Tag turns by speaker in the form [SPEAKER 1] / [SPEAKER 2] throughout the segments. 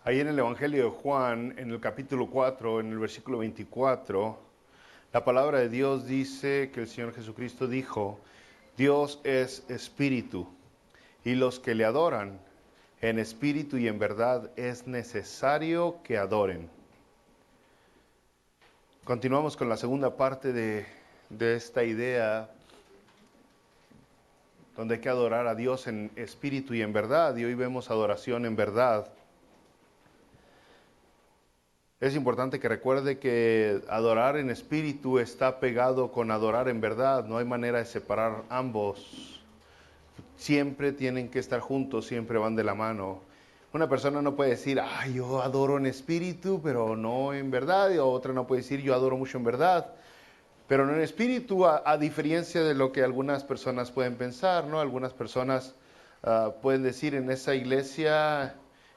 [SPEAKER 1] Ahí en el Evangelio de Juan, en el capítulo 4, en el versículo 24, la palabra de Dios dice que el Señor Jesucristo dijo: Dios es espíritu, y los que le adoran en espíritu y en verdad es necesario que adoren. Continuamos con la segunda parte de esta idea, donde hay que adorar a Dios en espíritu y en verdad, y hoy vemos adoración en verdad. Es importante que recuerde que adorar en espíritu está pegado con adorar en verdad. No hay manera de separar ambos. Siempre tienen que estar juntos, siempre van de la mano. Una persona no puede decir, yo adoro en espíritu, pero no en verdad. Y otra no puede decir, yo adoro mucho en verdad, pero no en espíritu, a diferencia de lo que algunas personas pueden pensar, ¿no? Algunas personas pueden decir, en esa iglesia,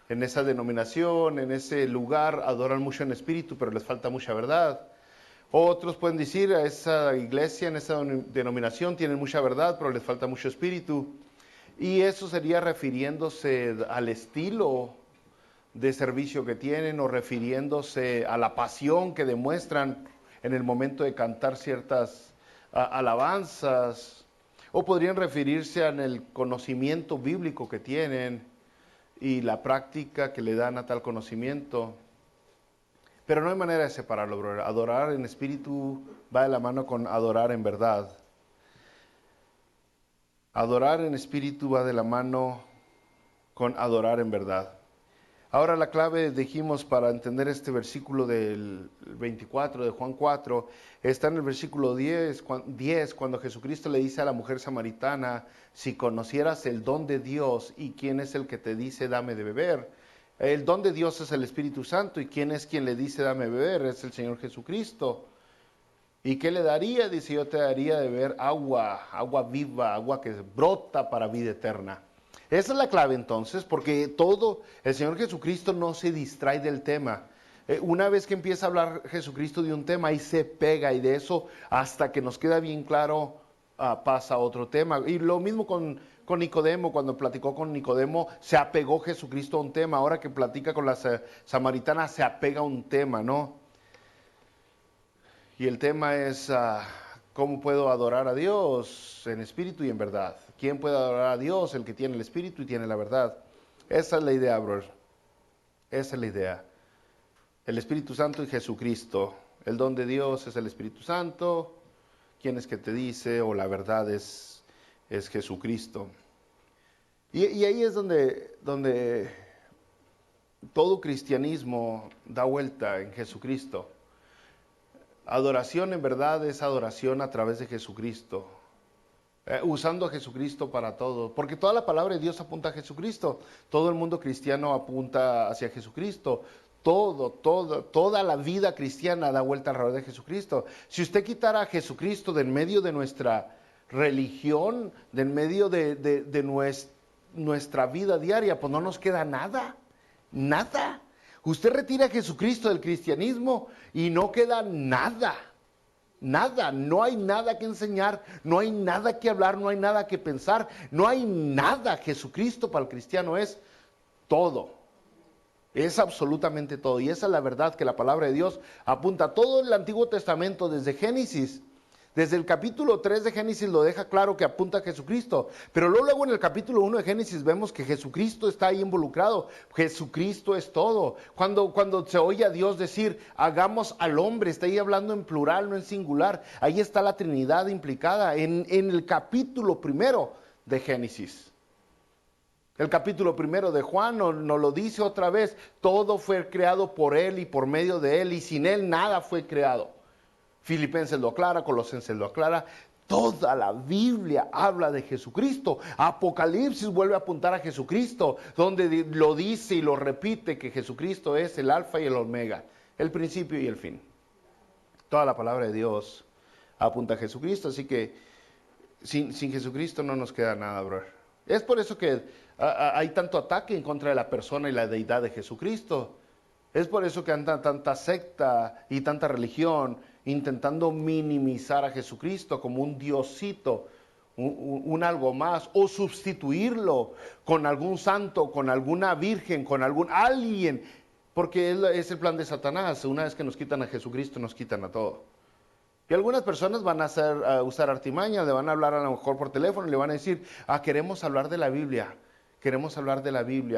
[SPEAKER 1] en esa denominación, en ese lugar, adoran mucho en espíritu, pero les falta mucha verdad. Otros pueden decir, a esa iglesia, en esa denominación, tienen mucha verdad, pero les falta mucho espíritu. Y eso sería refiriéndose al estilo de servicio que tienen, o refiriéndose a la pasión que demuestran en el momento de cantar ciertas alabanzas, o podrían referirse en el conocimiento bíblico que tienen y la práctica que le dan a tal conocimiento. Pero no hay manera de separarlo, brother. Adorar en espíritu va de la mano con adorar en verdad. Adorar en espíritu va de la mano con adorar en verdad. Ahora la clave, dijimos, para entender este versículo del 24 de Juan 4, está en el versículo 10, cuando Jesucristo le dice a la mujer samaritana: si conocieras el don de Dios y quién es el que te dice dame de beber. El don de Dios es el Espíritu Santo, y quién es quien le dice dame de beber, es el Señor Jesucristo. ¿Y qué le daría? Dice: yo te daría de beber agua viva, agua que brota para vida eterna. Esa es la clave entonces, porque el Señor Jesucristo no se distrae del tema. Una vez que empieza a hablar Jesucristo de un tema, ahí se pega, y de eso, hasta que nos queda bien claro, pasa a otro tema. Y lo mismo con Nicodemo. Cuando platicó con Nicodemo, se apegó Jesucristo a un tema. Ahora que platica con la samaritana, se apega a un tema, ¿no? Y el tema es, ¿cómo puedo adorar a Dios en espíritu y en verdad? ¿Quién puede adorar a Dios? El que tiene el espíritu y tiene la verdad. Esa es la idea, brother. Esa es la idea. El Espíritu Santo y Jesucristo. El don de Dios es el Espíritu Santo. ¿Quién es que te dice? O la verdad es Jesucristo. Y ahí es donde todo cristianismo da vuelta en Jesucristo. Adoración en verdad es adoración a través de Jesucristo, usando a Jesucristo para todo, porque toda la palabra de Dios apunta a Jesucristo. Todo el mundo cristiano apunta hacia Jesucristo. Toda la vida cristiana da vuelta alrededor de Jesucristo. Si usted quitara a Jesucristo del medio de nuestra religión, del medio de nuestra vida diaria, pues no nos queda nada. Usted retira a Jesucristo del cristianismo y no queda nada. No hay nada que enseñar, no hay nada que hablar, no hay nada que pensar, no hay nada. Jesucristo para el cristiano es todo. Es absolutamente todo. Y esa es la verdad que la palabra de Dios apunta. Todo el Antiguo Testamento, desde Génesis, desde el capítulo 3 de Génesis, lo deja claro que apunta a Jesucristo. Pero luego en el capítulo 1 de Génesis vemos que Jesucristo está ahí involucrado. Jesucristo es todo. Cuando se oye a Dios decir, hagamos al hombre, está ahí hablando en plural, no en singular. Ahí está la Trinidad implicada en el capítulo 1 de Génesis. El capítulo 1 de Juan nos lo dice otra vez: todo fue creado por Él y por medio de Él, y sin Él nada fue creado. Filipenses lo aclara, Colosenses lo aclara. Toda la Biblia habla de Jesucristo. Apocalipsis vuelve a apuntar a Jesucristo, donde lo dice y lo repite, que Jesucristo es el alfa y el omega, el principio y el fin. Toda la palabra de Dios apunta a Jesucristo, así que sin Jesucristo no nos queda nada, brother. Es por eso que hay tanto ataque en contra de la persona y la deidad de Jesucristo. Es por eso que anda tanta secta y tanta religión intentando minimizar a Jesucristo como un diosito, un algo más, o sustituirlo con algún santo, con alguna virgen, con alguien, porque es el plan de Satanás. Una vez que nos quitan a Jesucristo, nos quitan a todo. Y algunas personas van a usar artimañas, le van a hablar a lo mejor por teléfono y le van a decir, queremos hablar de la Biblia,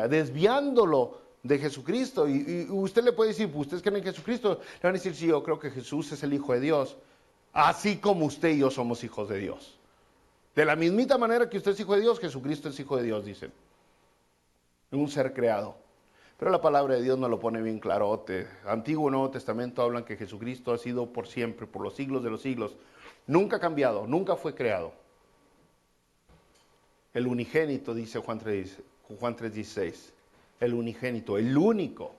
[SPEAKER 1] desviándolo de Jesucristo. Y usted le puede decir, pues, ¿ustedes creen en Jesucristo? Le van a decir, sí, yo creo que Jesús es el Hijo de Dios, así como usted y yo somos hijos de Dios. De la mismita manera que usted es hijo de Dios, Jesucristo es hijo de Dios, dicen. Un ser creado. Pero la palabra de Dios nos lo pone bien clarote. Antiguo y Nuevo Testamento hablan que Jesucristo ha sido por siempre, por los siglos de los siglos. Nunca ha cambiado, nunca fue creado. El unigénito, dice Juan 3:16. El unigénito, el único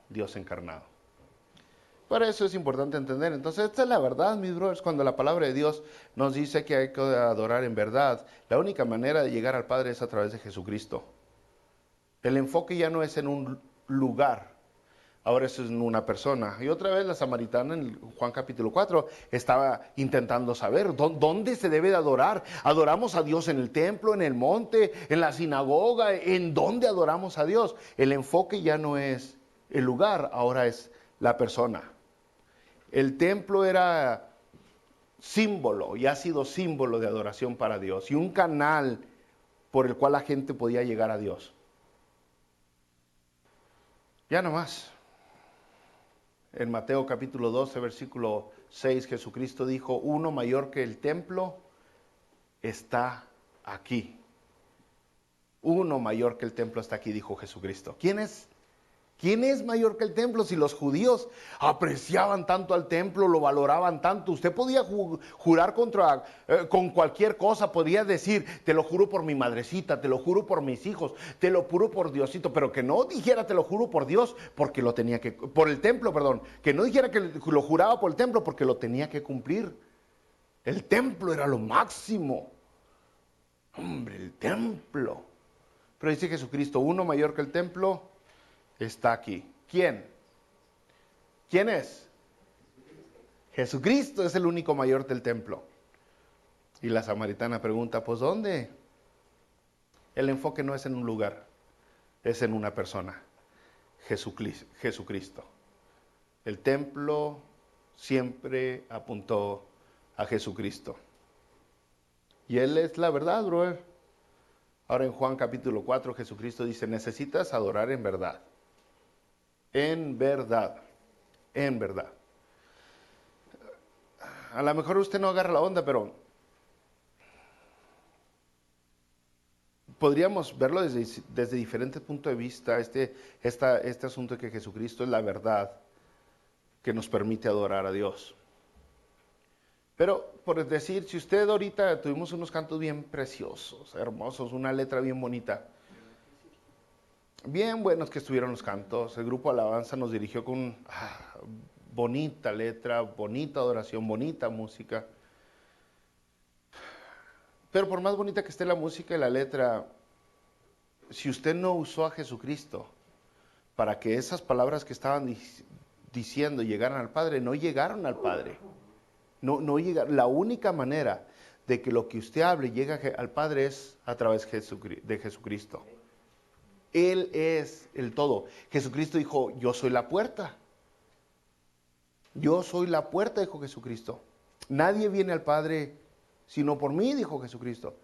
[SPEAKER 1] Dios encarnado. Para eso es importante entender. Entonces, esta es la verdad, mis brothers, cuando la palabra de Dios nos dice que hay que adorar en verdad. La única manera de llegar al Padre es a través de Jesucristo. El enfoque ya no es en un lugar, ahora es en una persona. Y otra vez la samaritana en Juan capítulo 4 estaba intentando saber dónde se debe de adorar. ¿Adoramos a Dios en el templo, en el monte, en la sinagoga? ¿En dónde adoramos a Dios? El enfoque ya no es el lugar, ahora es la persona. El templo era símbolo y ha sido símbolo de adoración para Dios y un canal por el cual la gente podía llegar a Dios. Ya no más. En Mateo capítulo 12, versículo 6, Jesucristo dijo, uno mayor que el templo está aquí. Uno mayor que el templo está aquí, dijo Jesucristo. ¿Quién es? ¿Quién es mayor que el templo? Si los judíos apreciaban tanto al templo, lo valoraban tanto, usted podía jurar con cualquier cosa, podía decir, te lo juro por mi madrecita, te lo juro por mis hijos, te lo juro por Diosito, pero que no dijera te lo juro por Dios, porque lo tenía que, por el templo, perdón, que no dijera que lo juraba por el templo, porque lo tenía que cumplir. El templo era lo máximo. Hombre, el templo. Pero dice Jesucristo, uno mayor que el templo está aquí. ¿Quién? ¿Quién es? Jesucristo es el único mayor del templo. Y la samaritana pregunta, pues ¿dónde? El enfoque no es en un lugar, es en una persona, Jesucristo. El templo siempre apuntó a Jesucristo. Y Él es la verdad, brother. Ahora en Juan capítulo 4, Jesucristo dice, necesitas adorar en verdad. En verdad, en verdad. A lo mejor usted no agarra la onda, pero podríamos verlo desde diferentes puntos de vista, este asunto de que Jesucristo es la verdad que nos permite adorar a Dios. Pero, por decir, si usted ahorita tuvimos unos cantos bien preciosos, hermosos, una letra bien bonita, bien buenos que estuvieron los cantos. El grupo Alabanza nos dirigió con bonita letra, bonita adoración, bonita música. Pero por más bonita que esté la música y la letra, si usted no usó a Jesucristo para que esas palabras que estaban diciendo llegaran al Padre, no llegaron al Padre. No llegaron. La única manera de que lo que usted hable llegue al Padre es a través de Jesucristo. Él es el todo. Jesucristo dijo, yo soy la puerta. Yo soy la puerta, dijo Jesucristo. Nadie viene al Padre sino por mí, dijo Jesucristo.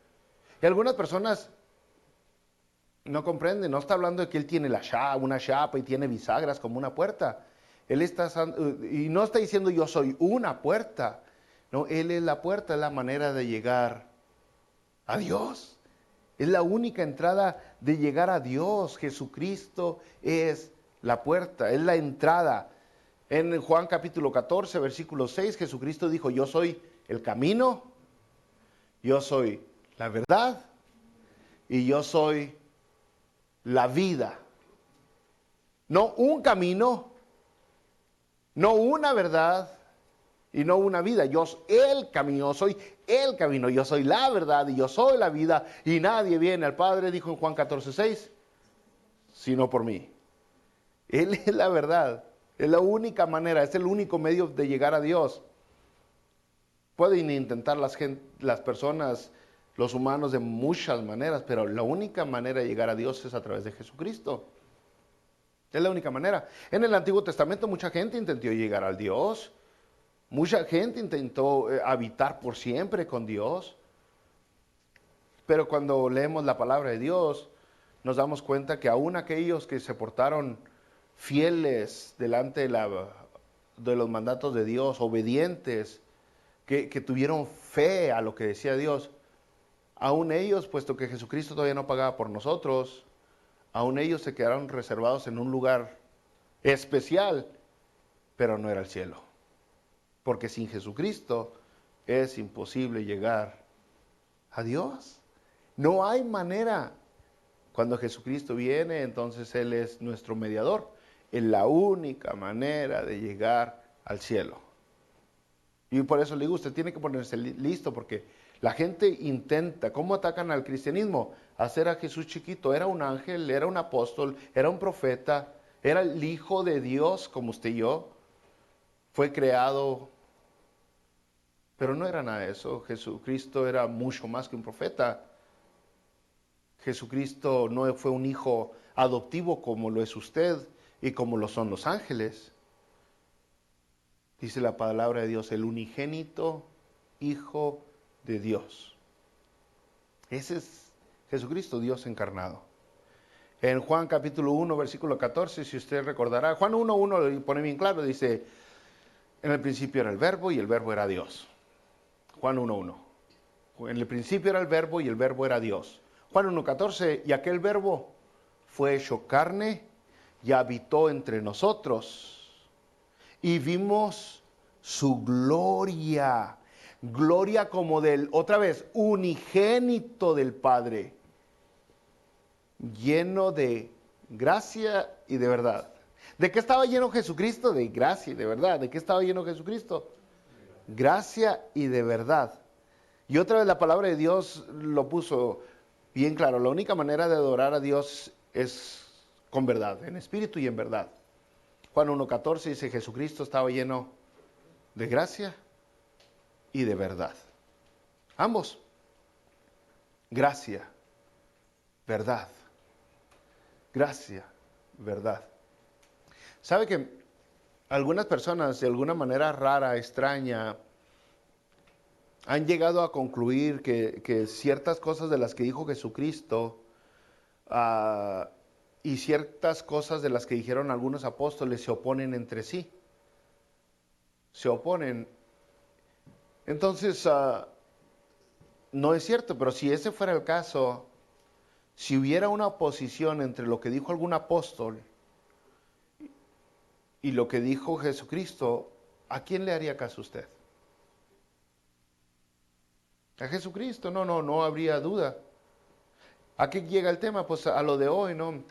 [SPEAKER 1] Y algunas personas no comprenden, no está hablando de que Él tiene una chapa y tiene bisagras como una puerta. Él y no está diciendo yo soy una puerta. No, Él es la puerta, es la manera de llegar a Dios. Es la única entrada de llegar a Dios. Jesucristo es la puerta, es la entrada. En Juan capítulo 14, versículo 6, Jesucristo dijo, yo soy el camino, yo soy la verdad y yo soy la vida. No un camino, no una verdad y no una vida. Yo soy el camino, soy el camino, yo soy la verdad y yo soy la vida y nadie viene al Padre, dijo en Juan 14:6, sino por mí. Él es la verdad, es la única manera, es el único medio de llegar a Dios. Pueden intentar las personas, los humanos, de muchas maneras, pero la única manera de llegar a Dios es a través de Jesucristo. Es la única manera. En el Antiguo Testamento mucha gente intentó llegar al Dios. Mucha gente intentó habitar por siempre con Dios. Pero cuando leemos la palabra de Dios, nos damos cuenta que aún aquellos que se portaron fieles delante de los mandatos de Dios, obedientes, que tuvieron fe a lo que decía Dios, aún ellos, puesto que Jesucristo todavía no pagaba por nosotros, aún ellos se quedaron reservados en un lugar especial, pero no era el cielo. Porque sin Jesucristo es imposible llegar a Dios. No hay manera. Cuando Jesucristo viene, entonces Él es nuestro mediador. Es la única manera de llegar al cielo. Y por eso le digo, usted tiene que ponerse listo, porque la gente intenta. ¿Cómo atacan al cristianismo? Hacer a Jesús chiquito. Era un ángel, era un apóstol, era un profeta, era el Hijo de Dios, como usted y yo. Fue creado, pero no era nada de eso. Jesucristo era mucho más que un profeta. Jesucristo no fue un hijo adoptivo como lo es usted y como lo son los ángeles. Dice la palabra de Dios, el unigénito Hijo de Dios. Ese es Jesucristo, Dios encarnado. En Juan capítulo 1, versículo 14, si usted recordará, Juan 1:1 lo pone bien claro, dice, en el principio era el verbo y el verbo era Dios. Juan 1:1. En el principio era el verbo y el verbo era Dios. Juan 1:14, y aquel verbo fue hecho carne y habitó entre nosotros. Y vimos su gloria. Gloria como del, otra vez, unigénito del Padre. Lleno de gracia y de verdad. ¿De qué estaba lleno Jesucristo? De gracia y de verdad. ¿De qué estaba lleno Jesucristo? Gracia y de verdad. Y otra vez la palabra de Dios lo puso bien claro. La única manera de adorar a Dios es con verdad, en espíritu y en verdad. Juan 1:14 dice, Jesucristo estaba lleno de gracia y de verdad. Ambos. Gracia, verdad. Gracia, verdad. ¿Sabe que algunas personas, de alguna manera rara, extraña, han llegado a concluir que ciertas cosas de las que dijo Jesucristo y ciertas cosas de las que dijeron algunos apóstoles se oponen entre sí? Se oponen. Entonces, no es cierto, pero si ese fuera el caso, si hubiera una oposición entre lo que dijo algún apóstol y lo que dijo Jesucristo, ¿a quién le haría caso usted? A Jesucristo, no habría duda. ¿A qué llega el tema? Pues a lo de hoy, ¿no?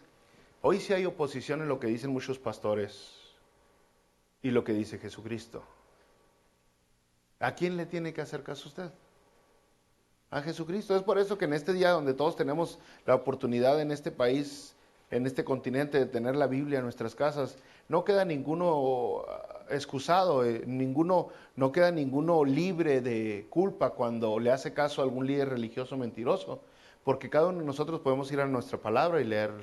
[SPEAKER 1] Hoy sí hay oposición en lo que dicen muchos pastores y lo que dice Jesucristo. ¿A quién le tiene que hacer caso usted? A Jesucristo. Es por eso que en este día donde todos tenemos la oportunidad en este país, en este continente, de tener la Biblia en nuestras casas, no queda ninguno excusado, no queda ninguno libre de culpa cuando le hace caso a algún líder religioso mentiroso, porque cada uno de nosotros podemos ir a nuestra palabra y leer,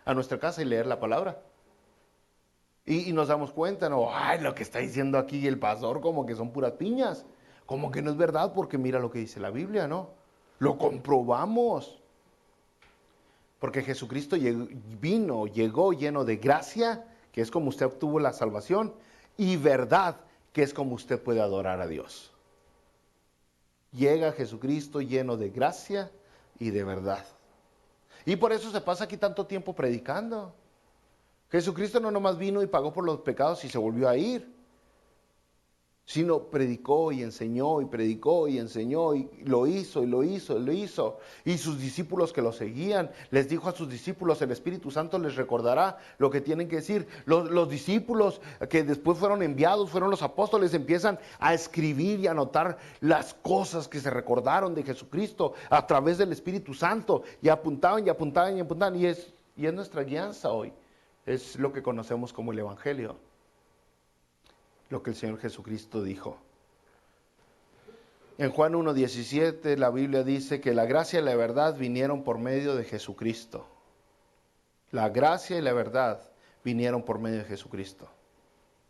[SPEAKER 1] a nuestra casa y leer la palabra. Y nos damos cuenta, no, ay, lo que está diciendo aquí el pastor como que son puras piñas, como que no es verdad, porque mira lo que dice la Biblia, ¿no? Lo comprobamos. Porque Jesucristo llegó lleno de gracia, que es como usted obtuvo la salvación, y verdad, que es como usted puede adorar a Dios. Llega Jesucristo lleno de gracia y de verdad. Y por eso se pasa aquí tanto tiempo predicando. Jesucristo no nomás vino y pagó por los pecados y se volvió a ir, sino predicó y enseñó y predicó y enseñó y lo hizo y lo hizo y lo hizo. Y sus discípulos que lo seguían, les dijo a sus discípulos, el Espíritu Santo les recordará lo que tienen que decir. Los discípulos que después fueron enviados, fueron los apóstoles, empiezan a escribir y a anotar las cosas que se recordaron de Jesucristo a través del Espíritu Santo, y apuntaban y apuntaban y apuntaban, y es nuestra guianza hoy. Es lo que conocemos como el Evangelio, lo que el Señor Jesucristo dijo. En Juan 1:17 la Biblia dice que la gracia y la verdad vinieron por medio de Jesucristo. La gracia y la verdad vinieron por medio de Jesucristo.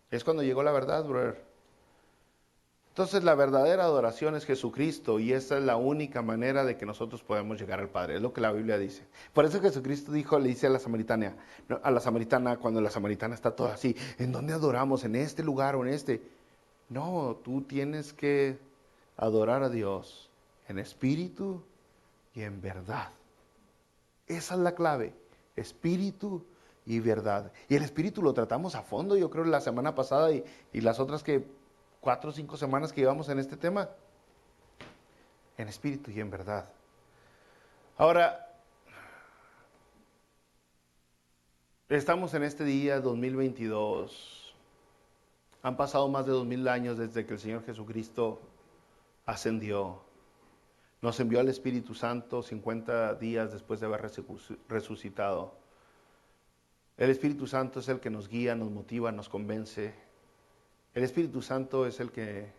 [SPEAKER 1] Es cuando llegó la verdad, brother. Entonces la verdadera adoración es Jesucristo y esa es la única manera de que nosotros podemos llegar al Padre. Es lo que la Biblia dice. Por eso Jesucristo dijo, le dice a la samaritana, cuando la samaritana está toda así, ¿en dónde adoramos? ¿En este lugar o en este? No, tú tienes que adorar a Dios en espíritu y en verdad. Esa es la clave, espíritu y verdad. Y el espíritu lo tratamos a fondo, yo creo, la semana pasada y las otras 4 o 5 semanas que llevamos en este tema. En espíritu y en verdad. Ahora, estamos en este día 2022. Han pasado más de 2000 años desde que el Señor Jesucristo ascendió. Nos envió al Espíritu Santo 50 días después de haber resucitado. El Espíritu Santo es el que nos guía, nos motiva, nos convence. El Espíritu Santo es el que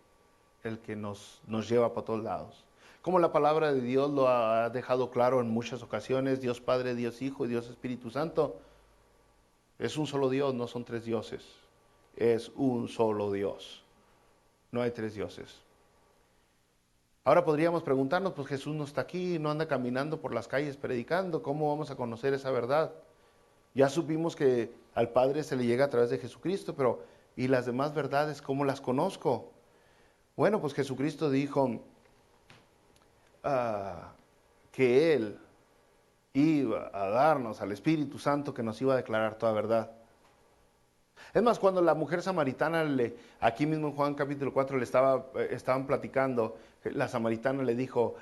[SPEAKER 1] nos lleva por todos lados. Como la palabra de Dios lo ha dejado claro en muchas ocasiones, Dios Padre, Dios Hijo y Dios Espíritu Santo, es un solo Dios, no son 3 dioses. Es un solo Dios. No hay 3 dioses. Ahora podríamos preguntarnos, pues Jesús no está aquí, no anda caminando por las calles predicando, ¿cómo vamos a conocer esa verdad? Ya supimos que al Padre se le llega a través de Jesucristo, pero ¿y las demás verdades cómo las conozco? Bueno, pues Jesucristo dijo que Él iba a darnos al Espíritu Santo que nos iba a declarar toda verdad. Es más, cuando la mujer samaritana, aquí mismo en Juan capítulo 4, estaban platicando, la samaritana le dijo,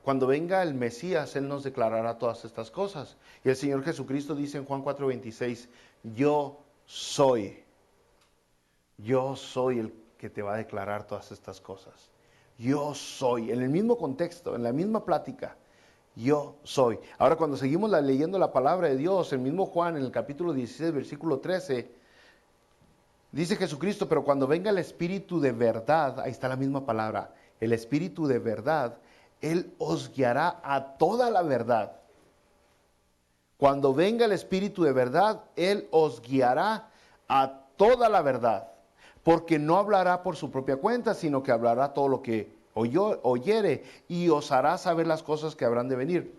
[SPEAKER 1] cuando venga el Mesías, Él nos declarará todas estas cosas. Y el Señor Jesucristo dice en Juan 4:26, yo soy el que te va a declarar todas estas cosas. Yo soy, en el mismo contexto, en la misma plática. Yo soy. Ahora cuando seguimos leyendo la palabra de Dios, el mismo Juan en el capítulo 16, versículo 13, dice Jesucristo, pero cuando venga el Espíritu de verdad, ahí está la misma palabra, el Espíritu de verdad, Él os guiará a toda la verdad. Cuando venga el Espíritu de verdad, Él os guiará a toda la verdad, porque no hablará por su propia cuenta, sino que hablará todo lo que oyere y os hará saber las cosas que habrán de venir.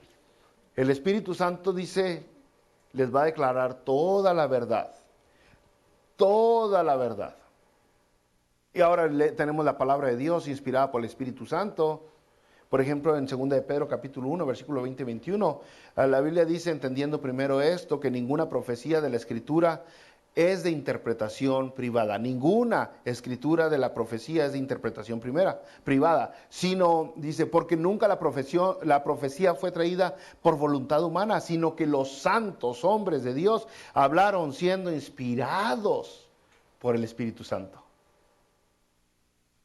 [SPEAKER 1] El Espíritu Santo dice, les va a declarar toda la verdad. Toda la verdad. Y ahora tenemos la palabra de Dios inspirada por el Espíritu Santo. Por ejemplo, en 2 de Pedro capítulo 1, versículo 20 y 21, la Biblia dice, entendiendo primero esto, que ninguna profecía de la Escritura es de interpretación privada. Ninguna escritura de la profecía es de interpretación privada, sino, dice, porque nunca la profecía fue traída por voluntad humana, sino que los santos hombres de Dios hablaron siendo inspirados por el Espíritu Santo.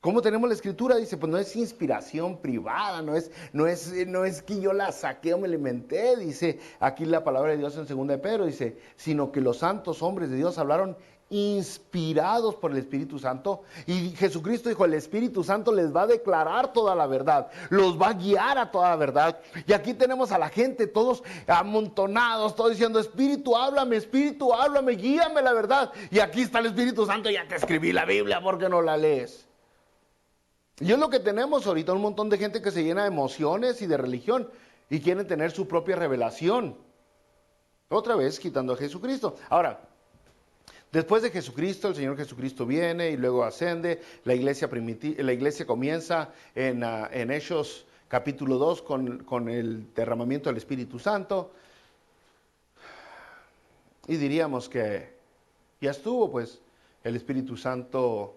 [SPEAKER 1] ¿Cómo tenemos la escritura? Dice, pues no es inspiración privada, no es que yo la saqué o me la inventé, dice aquí la palabra de Dios en 2 de Pedro, dice, sino que los santos hombres de Dios hablaron inspirados por el Espíritu Santo. Y Jesucristo dijo, el Espíritu Santo les va a declarar toda la verdad, los va a guiar a toda la verdad. Y aquí tenemos a la gente, todos amontonados, todos diciendo, Espíritu, háblame, guíame la verdad. Y aquí está el Espíritu Santo, ya te escribí la Biblia, ¿por qué no la lees? Y es lo que tenemos ahorita, un montón de gente que se llena de emociones y de religión y quieren tener su propia revelación. Otra vez quitando a Jesucristo. Ahora, después de Jesucristo, el Señor Jesucristo viene y luego ascende. La iglesia comienza en Hechos capítulo 2 con el derramamiento del Espíritu Santo. Y diríamos que ya estuvo, pues el Espíritu Santo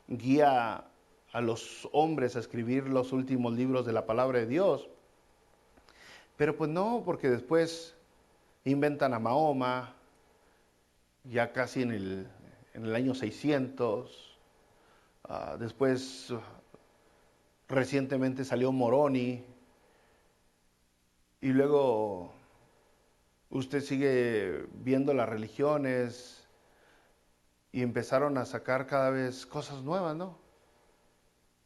[SPEAKER 1] guía a los hombres a escribir los últimos libros de la palabra de Dios. Pero pues no, porque después inventan a Mahoma, ya casi en el año 600. Después, recientemente salió Moroni. Y luego usted sigue viendo las religiones y empezaron a sacar cada vez cosas nuevas, ¿no?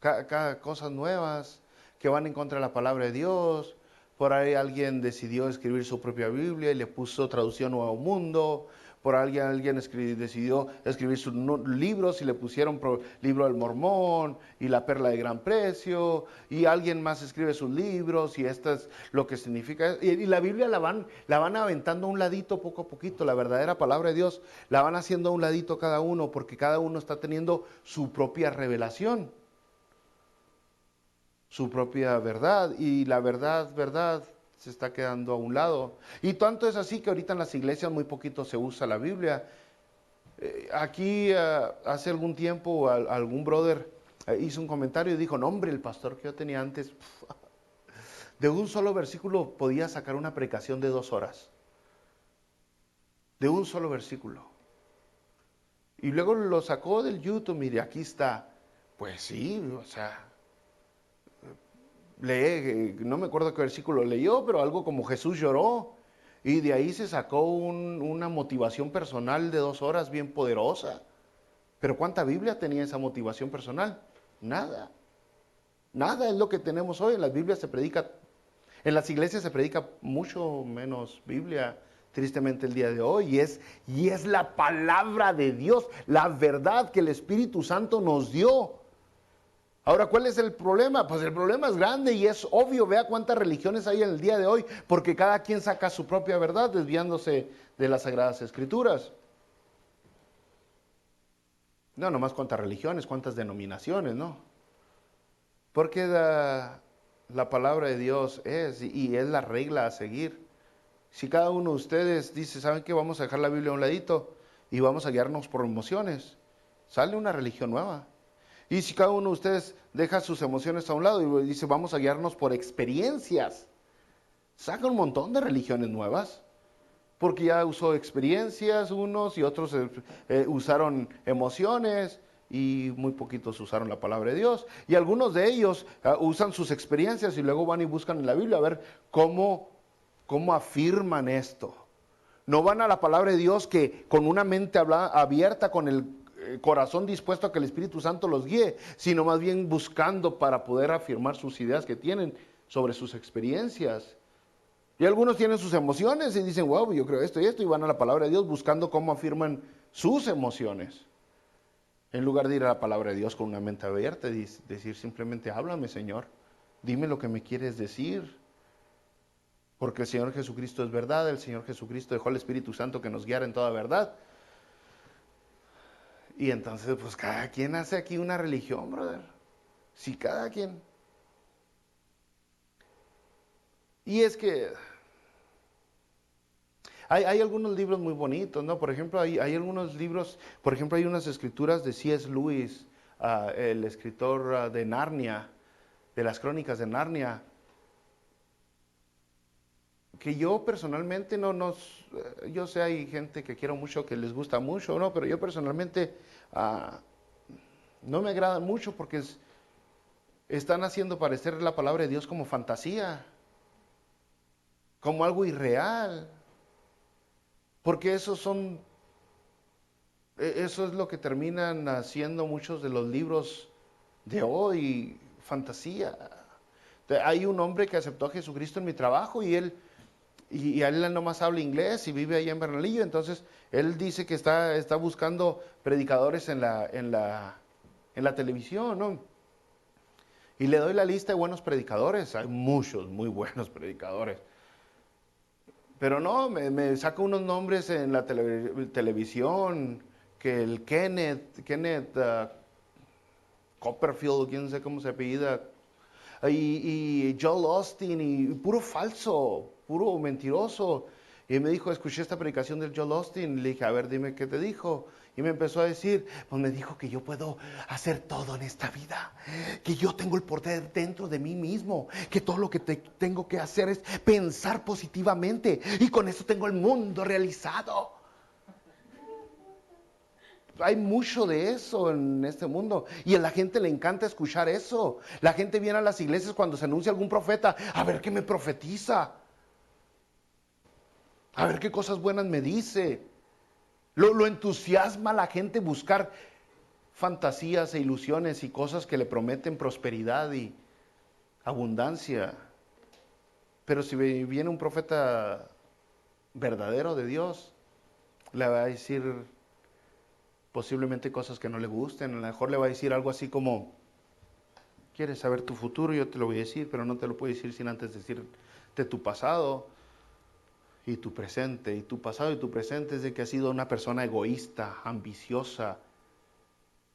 [SPEAKER 1] cada cosas nuevas que van en contra de la palabra de Dios. Por ahí alguien decidió escribir su propia Biblia y le puso traducción Nuevo Mundo. Por ahí alguien decidió escribir sus libros y le pusieron libro del Mormón y la Perla de Gran Precio. Y alguien más escribe sus libros y esto es lo que significa. Y la Biblia la van aventando a un ladito poco a poquito. La verdadera palabra de Dios la van haciendo a un ladito cada uno porque cada uno está teniendo su propia revelación, su propia verdad, y la verdad se está quedando a un lado. Y tanto es así que ahorita en las iglesias muy poquito se usa la Biblia. Aquí hace algún tiempo algún brother hizo un comentario y dijo, no hombre, el pastor que yo tenía antes, de un solo versículo podía sacar una predicación de 2 horas. De un solo versículo. Y luego lo sacó del YouTube, mire, aquí está. Pues sí, o sea, no me acuerdo qué versículo leyó, pero algo como Jesús lloró. Y de ahí se sacó una motivación personal de 2 horas bien poderosa. Pero ¿cuánta Biblia tenía esa motivación personal? Nada. Nada es lo que tenemos hoy. En las Biblias se predica, en las iglesias se predica mucho menos Biblia, tristemente el día de hoy. Y es la palabra de Dios, la verdad que el Espíritu Santo nos dio. Ahora, ¿cuál es el problema? Pues el problema es grande y es obvio. Vea cuántas religiones hay en el día de hoy, porque cada quien saca su propia verdad desviándose de las Sagradas Escrituras. No, nomás cuántas religiones, cuántas denominaciones, ¿no? Porque la palabra de Dios es y es la regla a seguir. Si cada uno de ustedes dice, ¿saben qué? Vamos a dejar la Biblia a un ladito y vamos a guiarnos por emociones, sale una religión nueva. Y si cada uno de ustedes deja sus emociones a un lado y dice, vamos a guiarnos por experiencias, saca un montón de religiones nuevas. Porque ya usó experiencias unos y otros usaron emociones y muy poquitos usaron la palabra de Dios. Y algunos de ellos usan sus experiencias y luego van y buscan en la Biblia a ver cómo afirman esto. No van a la palabra de Dios que con una mente abierta, con el corazón dispuesto a que el Espíritu Santo los guíe, sino más bien buscando para poder afirmar sus ideas que tienen sobre sus experiencias. Y algunos tienen sus emociones y dicen, wow, yo creo esto y esto, y van a la palabra de Dios buscando cómo afirman sus emociones. En lugar de ir a la palabra de Dios con una mente abierta y decir simplemente, háblame, Señor, dime lo que me quieres decir. Porque el Señor Jesucristo es verdad, el Señor Jesucristo dejó al Espíritu Santo que nos guiara en toda verdad. Y entonces, pues cada quien hace aquí una religión, brother. Sí, cada quien. Y es que hay algunos libros muy bonitos, ¿no? Por ejemplo, hay algunos libros, por ejemplo, hay unas escrituras de C.S. Lewis, el escritor de Narnia, de las crónicas de Narnia, que yo personalmente yo sé, hay gente que quiero mucho, que les gusta mucho, ¿no? Pero yo personalmente no me agradan mucho porque están haciendo parecer la palabra de Dios como fantasía, como algo irreal. Porque eso es lo que terminan haciendo muchos de los libros de hoy, fantasía. Hay un hombre que aceptó a Jesucristo en mi trabajo y él nomás habla inglés y vive allá en Bernalillo, entonces él dice que está buscando predicadores en la televisión, ¿no? Y le doy la lista de buenos predicadores, hay muchos muy buenos predicadores. Pero no, me saca unos nombres en la televisión, que el Kenneth Copperfield, quién sé cómo se apellida, y Joel Austin, y puro falso, puro mentiroso. Y me dijo, escuché esta predicación del Joel Austin, le dije, a ver, dime qué te dijo. Y me empezó a decir, pues me dijo que yo puedo hacer todo en esta vida, que yo tengo el poder dentro de mí mismo, que todo lo que tengo que hacer es pensar positivamente y con eso tengo el mundo realizado. Hay mucho de eso en este mundo y a la gente le encanta escuchar eso. La gente viene a las iglesias cuando se anuncia algún profeta, a ver qué me profetiza, a ver qué cosas buenas me dice. Lo entusiasma a la gente buscar fantasías e ilusiones y cosas que le prometen prosperidad y abundancia. Pero si viene un profeta verdadero de Dios, le va a decir posiblemente cosas que no le gusten. A lo mejor le va a decir algo así como: ¿quieres saber tu futuro? Yo te lo voy a decir, pero no te lo puedo decir sin antes decirte tu pasado y tu presente. Y tu pasado y tu presente es de que has sido una persona egoísta, ambiciosa.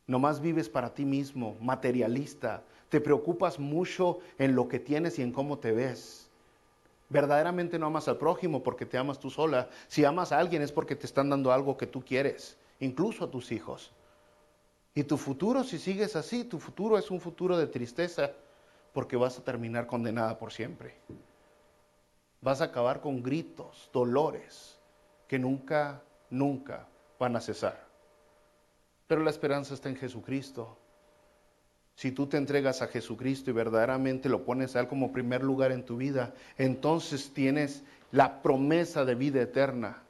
[SPEAKER 1] Nomás vives para ti mismo, materialista. Te preocupas mucho en lo que tienes y en cómo te ves. Verdaderamente no amas al prójimo porque te amas tú sola. Si amas a alguien es porque te están dando algo que tú quieres, incluso a tus hijos. Y tu futuro, si sigues así, tu futuro es un futuro de tristeza, porque vas a terminar condenada por siempre. Vas a acabar con gritos, dolores, que nunca, nunca van a cesar. Pero la esperanza está en Jesucristo. Si tú te entregas a Jesucristo y verdaderamente lo pones a Él como primer lugar en tu vida, entonces tienes la promesa de vida eterna.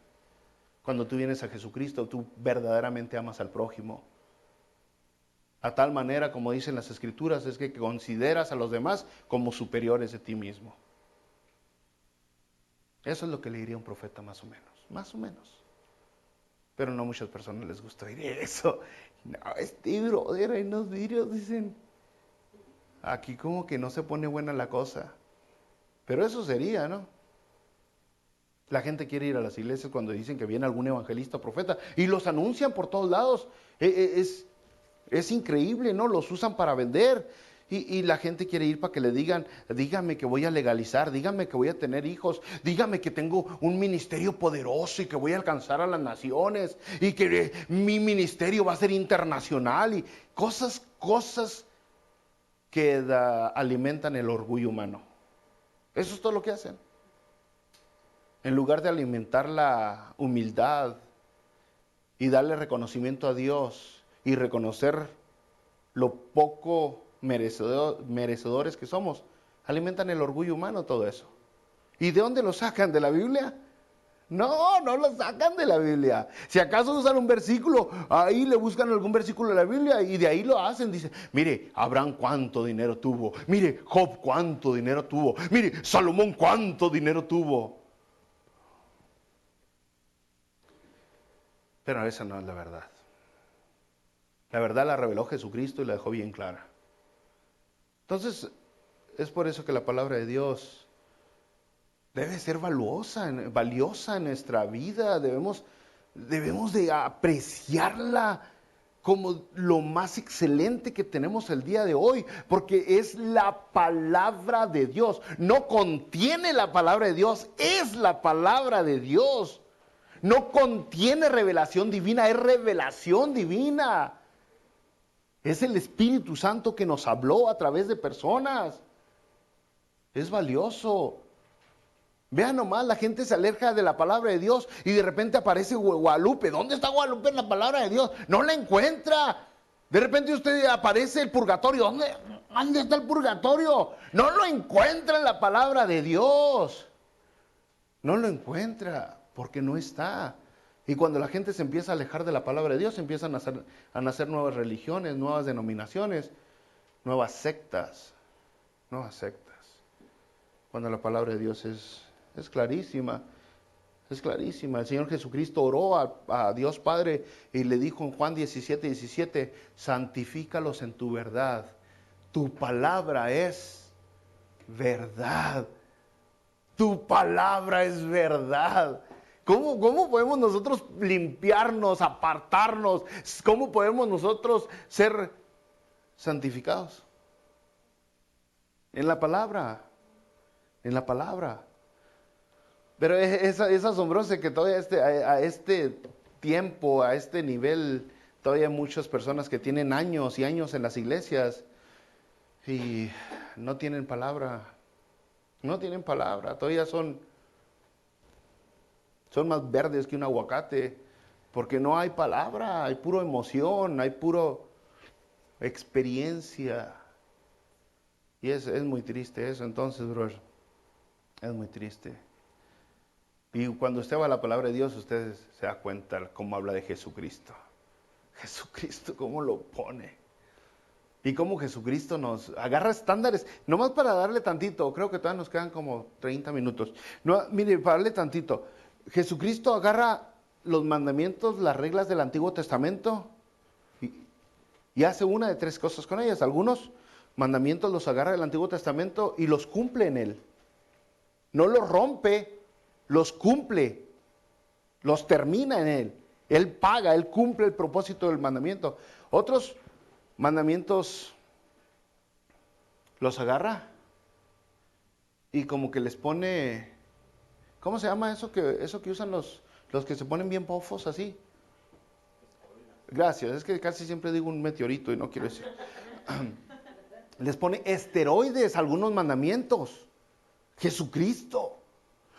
[SPEAKER 1] Cuando tú vienes a Jesucristo, tú verdaderamente amas al prójimo. A tal manera, como dicen las Escrituras, es que consideras a los demás como superiores de ti mismo. Eso es lo que le diría un profeta más o menos, más o menos. Pero no a muchas personas les gusta oír eso. No, brother, hay unos vidrios, dicen. Aquí como que no se pone buena la cosa. Pero eso sería, ¿no? La gente quiere ir a las iglesias cuando dicen que viene algún evangelista o profeta y los anuncian por todos lados. Es increíble, ¿no? Los usan para vender. Y la gente quiere ir para que le digan: dígame que voy a legalizar, dígame que voy a tener hijos, dígame que tengo un ministerio poderoso y que voy a alcanzar a las naciones y que mi ministerio va a ser internacional y cosas que alimentan el orgullo humano. Eso es todo lo que hacen. En lugar de alimentar la humildad y darle reconocimiento a Dios y reconocer lo poco merecedores que somos, alimentan el orgullo humano, todo eso. ¿Y de dónde lo sacan? ¿De la Biblia? No, no lo sacan de la Biblia. Si acaso usan un versículo, ahí le buscan algún versículo de la Biblia y de ahí lo hacen. Dice: mire, Abraham cuánto dinero tuvo, mire, Job cuánto dinero tuvo, mire, Salomón cuánto dinero tuvo. Pero esa no es la verdad. La verdad la reveló Jesucristo y la dejó bien clara. Entonces, es por eso que la palabra de Dios debe ser valiosa en nuestra vida. Debemos de apreciarla como lo más excelente que tenemos el día de hoy, porque es la palabra de Dios. No contiene la palabra de Dios, es la palabra de Dios. No contiene revelación divina, es revelación divina. Es el Espíritu Santo que nos habló a través de personas. Es valioso. Vean nomás, la gente se aleja de la palabra de Dios y de repente aparece Guadalupe. ¿Dónde está Guadalupe en la palabra de Dios? No la encuentra. De repente usted aparece el purgatorio. ¿Dónde está el purgatorio? No lo encuentra en la palabra de Dios. No lo encuentra porque no está. Y cuando la gente se empieza a alejar de la palabra de Dios, empiezan a nacer nuevas religiones, nuevas denominaciones, nuevas sectas. Cuando la palabra de Dios es clarísima. Es clarísima. El Señor Jesucristo oró a Dios Padre y le dijo en Juan 17:17: santifícalos en tu verdad. Tu palabra es verdad. Tu palabra es verdad. ¿Cómo podemos nosotros limpiarnos, apartarnos? ¿Cómo podemos nosotros ser santificados? En la palabra. En la palabra. Pero es asombroso que todavía a este tiempo, a este nivel, todavía hay muchas personas que tienen años y años en las iglesias y no tienen palabra. No tienen palabra. Todavía son más verdes que un aguacate, porque no hay palabra, hay puro emoción, hay puro experiencia. Y es muy triste eso, entonces, brother, es muy triste. Y cuando usted va a la palabra de Dios, usted se da cuenta cómo habla de Jesucristo. Jesucristo, ¿cómo lo pone? Y cómo Jesucristo nos agarra estándares, nomás para darle tantito, creo que todavía nos quedan como 30 minutos. No, mire, para darle tantito, Jesucristo agarra los mandamientos, las reglas del Antiguo Testamento y hace una de tres cosas con ellas. Algunos mandamientos los agarra del Antiguo Testamento y los cumple en él. No los rompe, los cumple, los termina en él. Él paga, él cumple el propósito del mandamiento. Otros mandamientos los agarra y como que les pone, ¿cómo se llama eso que usan los que se ponen bien pofos así? Gracias, es que casi siempre digo un meteorito y no quiero decir. Les pone esteroides a algunos mandamientos. Jesucristo.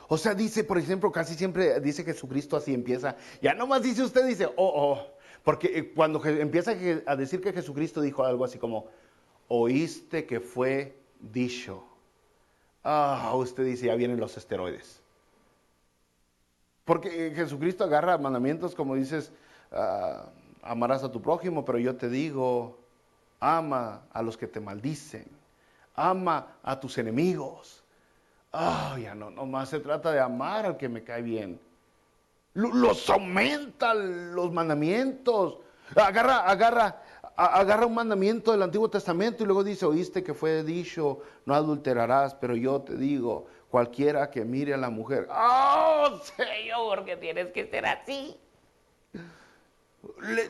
[SPEAKER 1] O sea, dice, por ejemplo, casi siempre dice Jesucristo así empieza. Ya nomás dice usted, dice, porque cuando empieza a decir que Jesucristo dijo algo así como, oíste que fue dicho. Usted dice, ya vienen los esteroides. Porque Jesucristo agarra mandamientos como dices, amarás a tu prójimo, pero yo te digo, ama a los que te maldicen, ama a tus enemigos. Ya nomás se trata de amar al que me cae bien. Los aumenta los mandamientos. Agarra un mandamiento del Antiguo Testamento y luego dice, oíste que fue dicho, no adulterarás, pero yo te digo, cualquiera que mire a la mujer, Señor, ¿por qué tienes que ser así?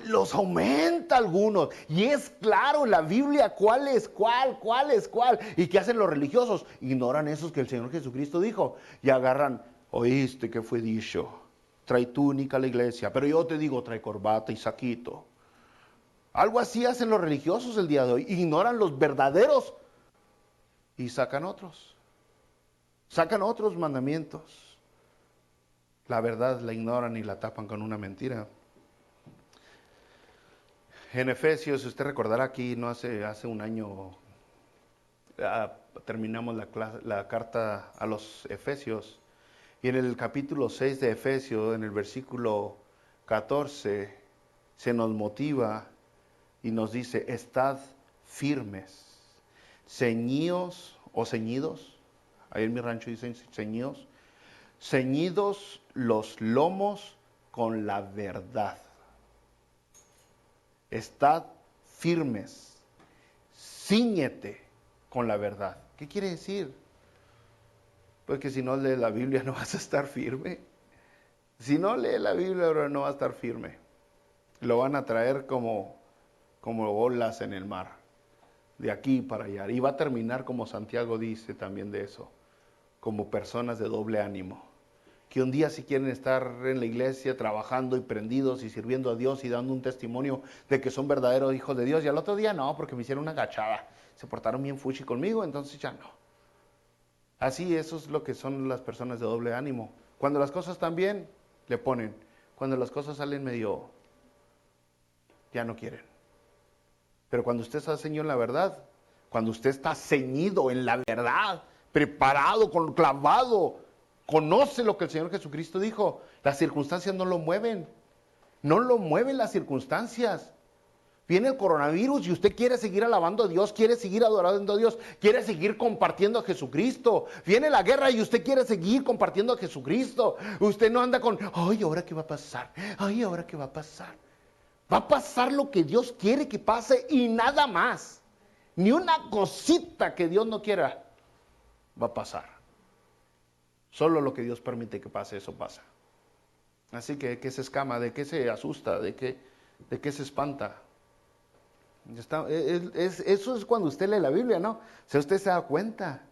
[SPEAKER 1] Los aumenta algunos. Y es claro en la Biblia cuál es cuál. ¿Y qué hacen los religiosos? Ignoran esos que el Señor Jesucristo dijo. Y agarran, oíste que fue dicho, trae túnica a la iglesia, pero yo te digo, trae corbata y saquito. Algo así hacen los religiosos el día de hoy. Ignoran los verdaderos y sacan otros. Sacan otros mandamientos. La verdad la ignoran y la tapan con una mentira. En Efesios, si usted recordará aquí, no hace un año terminamos la carta a los Efesios. Y en el capítulo 6 de Efesios, en el versículo 14, se nos motiva y nos dice, estad firmes, ceñíos o ceñidos, ahí en mi rancho dicen ceñidos, ceñidos los lomos con la verdad. Estad firmes, cíñete con la verdad. ¿Qué quiere decir? Pues que si no lees la Biblia no vas a estar firme. Si no lees la Biblia no vas a estar firme. Lo van a traer como olas en el mar, de aquí para allá. Y va a terminar como Santiago dice también de eso, como personas de doble ánimo. Que un día si quieren estar en la iglesia trabajando y prendidos y sirviendo a Dios y dando un testimonio de que son verdaderos hijos de Dios, y al otro día no, porque me hicieron una agachada, se portaron bien fuchi conmigo, entonces ya no. Así, eso es lo que son las personas de doble ánimo. Cuando las cosas están bien, le ponen. Cuando las cosas salen medio, ya no quieren. Pero cuando usted está ceñido en la verdad, cuando usted está ceñido en la verdad, preparado, clavado, conoce lo que el Señor Jesucristo dijo, las circunstancias no lo mueven. No lo mueven las circunstancias. Viene el coronavirus y usted quiere seguir alabando a Dios, quiere seguir adorando a Dios, quiere seguir compartiendo a Jesucristo. Viene la guerra y usted quiere seguir compartiendo a Jesucristo. Usted no anda con, ay, ¿ahora qué va a pasar? Ay, ¿ahora qué va a pasar? Va a pasar lo que Dios quiere que pase y nada más. Ni una cosita que Dios no quiera va a pasar. Solo lo que Dios permite que pase, eso pasa. Así que, ¿de qué se escama? ¿De qué se asusta? ¿De qué se espanta? Eso es cuando usted lee la Biblia, ¿no? Si usted se da cuenta.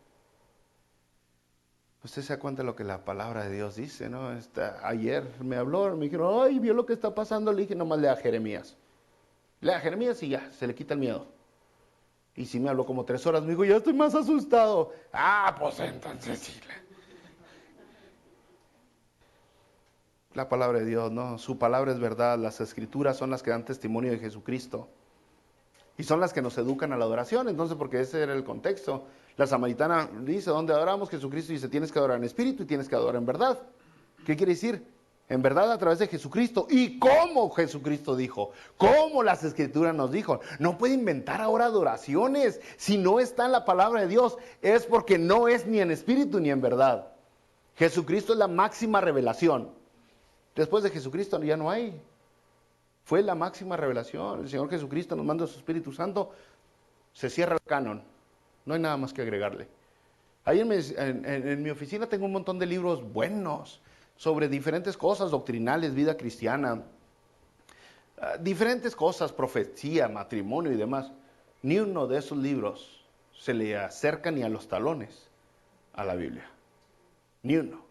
[SPEAKER 1] Usted se da cuenta de lo que la palabra de Dios dice, ¿no? Ayer me habló, me dijeron, ay, ¿vio lo que está pasando? Le dije, nomás lea Jeremías. Lea Jeremías y ya, se le quita el miedo. Y si me habló como 3 horas, me dijo, ya estoy más asustado. Pues entonces sí. La palabra de Dios, ¿no? Su palabra es verdad, las escrituras son las que dan testimonio de Jesucristo. Y son las que nos educan a la adoración, entonces, porque ese era el contexto. La samaritana dice, ¿dónde adoramos? Jesucristo dice, tienes que adorar en espíritu y tienes que adorar en verdad. ¿Qué quiere decir? En verdad a través de Jesucristo. Y como Jesucristo dijo, como las Escrituras nos dijo. No puede inventar ahora adoraciones. Si no está en la palabra de Dios, es porque no es ni en espíritu ni en verdad. Jesucristo es la máxima revelación. Después de Jesucristo ya no hay. Fue la máxima revelación. El Señor Jesucristo nos manda su Espíritu Santo. Se cierra el canon. No hay nada más que agregarle. Ahí en mi oficina tengo un montón de libros buenos sobre diferentes cosas doctrinales, vida cristiana, diferentes cosas, profecía, matrimonio y demás. Ni uno de esos libros se le acerca ni a los talones a la Biblia. Ni uno.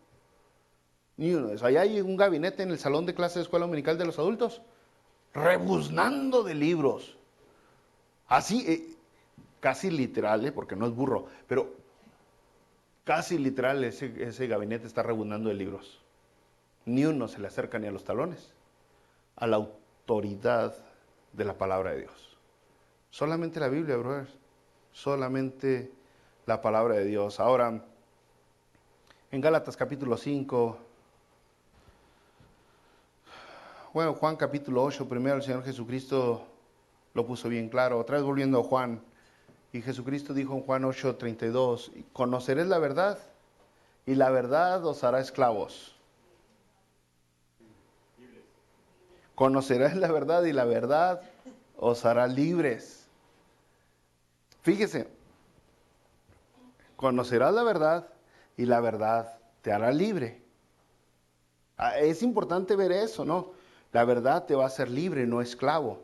[SPEAKER 1] Ni uno de esos. Allá hay un gabinete en el salón de clase de escuela dominical de los adultos, rebuznando de libros. Así, casi literal, porque no es burro, pero casi literal ese gabinete está rebuznando de libros. Ni uno se le acerca ni a los talones a la autoridad de la palabra de Dios. Solamente la Biblia, brother. Solamente la palabra de Dios. Ahora, en Gálatas capítulo 5, bueno, Juan capítulo 8, primero el Señor Jesucristo lo puso bien claro. Otra vez volviendo a Juan, y Jesucristo dijo en Juan 8:32, conoceréis la verdad, y la verdad os hará esclavos. Conocerás la verdad y la verdad os hará libres. Fíjese, conocerás la verdad y la verdad te hará libre. Es importante ver eso, ¿no? La verdad te va a hacer libre, no esclavo.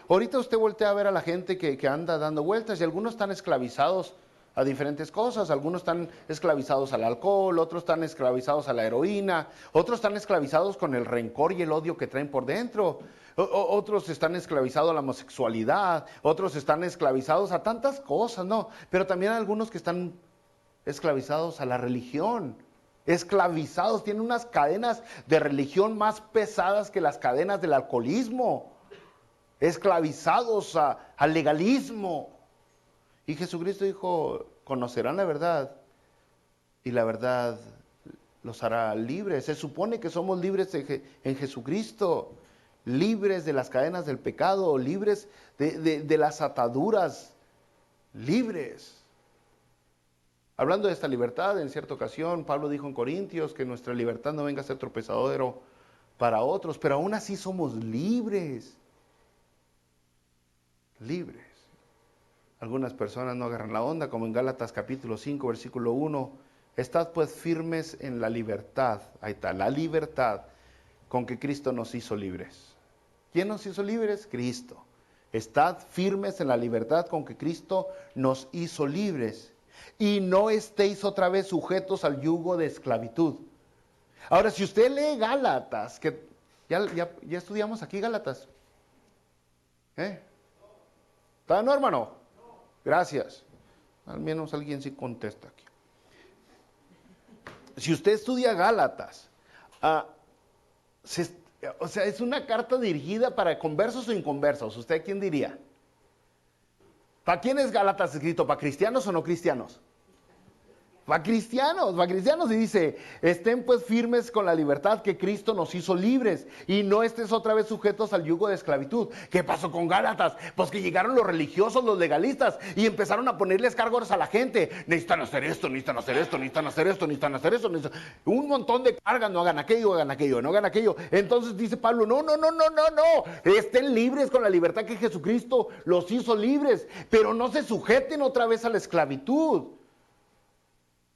[SPEAKER 1] Ahorita usted voltea a ver a la gente que anda dando vueltas y algunos están esclavizados a diferentes cosas, algunos están esclavizados al alcohol, otros están esclavizados a la heroína, otros están esclavizados con el rencor y el odio que traen por dentro, otros están esclavizados a la homosexualidad, otros están esclavizados a tantas cosas, ¿no? Pero también hay algunos que están esclavizados a la religión, esclavizados, tienen unas cadenas de religión más pesadas que las cadenas del alcoholismo, esclavizados al legalismo. Y Jesucristo dijo, conocerán la verdad y la verdad los hará libres. Se supone que somos libres en Jesucristo, libres de las cadenas del pecado, libres de las ataduras, libres. Hablando de esta libertad, en cierta ocasión, Pablo dijo en Corintios que nuestra libertad no venga a ser tropezadero para otros, pero aún así somos libres. Libres. Algunas personas no agarran la onda, como en Gálatas capítulo 5, versículo 1. Estad pues firmes en la libertad, ahí está, la libertad con que Cristo nos hizo libres. ¿Quién nos hizo libres? Cristo. Estad firmes en la libertad con que Cristo nos hizo libres. Y no estéis otra vez sujetos al yugo de esclavitud. Ahora, si usted lee Gálatas, que ya estudiamos aquí Gálatas. ¿Está no, hermano? Gracias. Al menos alguien sí contesta aquí. Si usted estudia Gálatas, o sea, es una carta dirigida para conversos o inconversos. ¿Usted quién diría? ¿Para quién es Gálatas escrito? ¿Para cristianos o no cristianos? Para cristianos, y dice, estén pues firmes con la libertad que Cristo nos hizo libres, y no estés otra vez sujetos al yugo de esclavitud. ¿Qué pasó con Gálatas? Pues que llegaron los religiosos, los legalistas, y empezaron a ponerles cargos a la gente. Necesitan hacer esto, necesitan hacer esto, necesitan hacer esto, necesitan hacer eso, un montón de cargas, no hagan aquello, no hagan aquello. Entonces dice Pablo, no, estén libres con la libertad que Jesucristo los hizo libres, pero no se sujeten otra vez a la esclavitud.